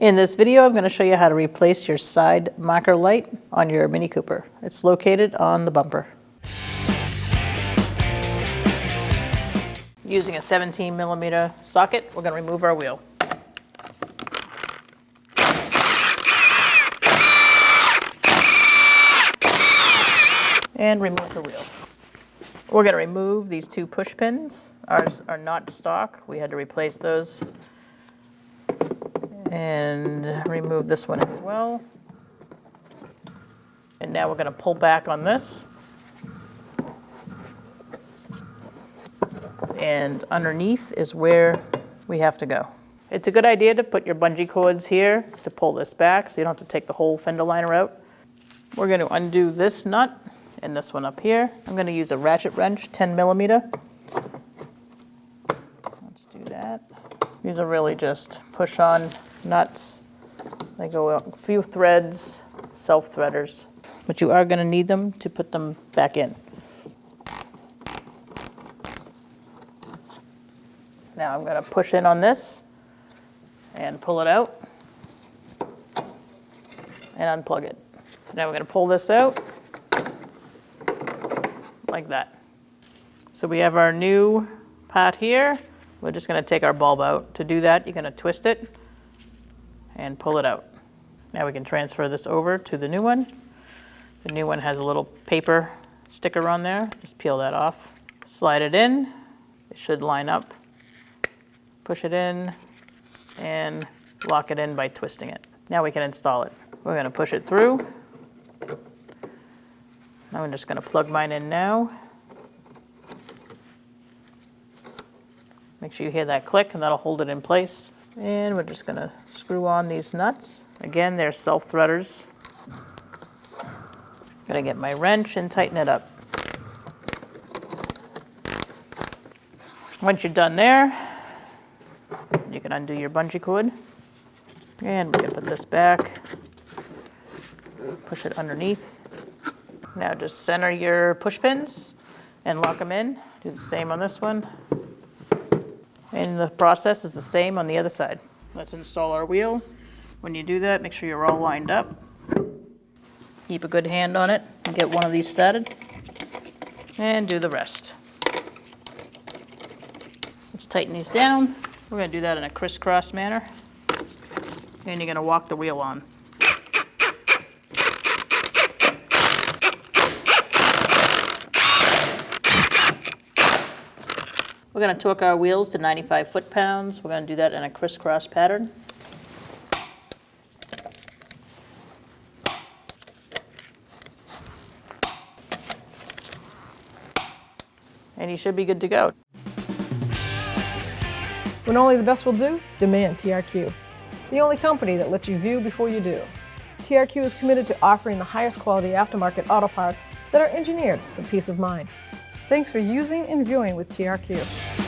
In this video, I'm going to show you how to replace your side marker light on your Mini Cooper. It's located on the bumper. Using a 17mm socket, we're going to remove our wheel. And remove the wheel. We're going to remove these two push pins. Ours are not stock. We had to replace those. And remove this one as well. And now we're going to pull back on this. And underneath is where we have to go. It's a good idea to put your bungee cords here to pull this back so you don't have to take the whole fender liner out. We're going to undo this nut and this one up here. I'm going to use a ratchet wrench, 10mm. Let's do that. These are really just push on nuts. They go a few threads, self-threaders, but you are going to need them to put them back in. Now I'm going to push in on this and pull it out and unplug it. So now we're going to pull this out like that. So we have our new part here. We're just going to take our bulb out. To do that, you're going to twist it and pull it out. Now we can transfer this over to the new one. The new one has a little paper sticker on there. Just peel that off. Slide it in. It should line up. Push it in and lock it in by twisting it. Now we can install it. We're going to push it through. I'm just going to plug mine in now. Make sure you hear that click and that'll hold it in place. And we're just going to screw on these nuts. Again, they're self-threaders. Going to get my wrench and tighten it up. Once you're done there, you can undo your bungee cord. And we're going to put this back. Push it underneath. Now just center your push pins and lock them in. Do the same on this one. And the process is the same on the other side. Let's install our wheel. When you do that, make sure you're all lined up. Keep a good hand on it and get one of these started. And do the rest. Let's tighten these down. We're going to do that in a crisscross manner. And you're going to walk the wheel on. We're going to torque our wheels to 95 foot-pounds. We're going to do that in a crisscross pattern. And you should be good to go. When only the best will do, demand TRQ. The only company that lets you view before you do. TRQ is committed to offering the highest quality aftermarket auto parts that are engineered for peace of mind. Thanks for using and viewing with TRQ.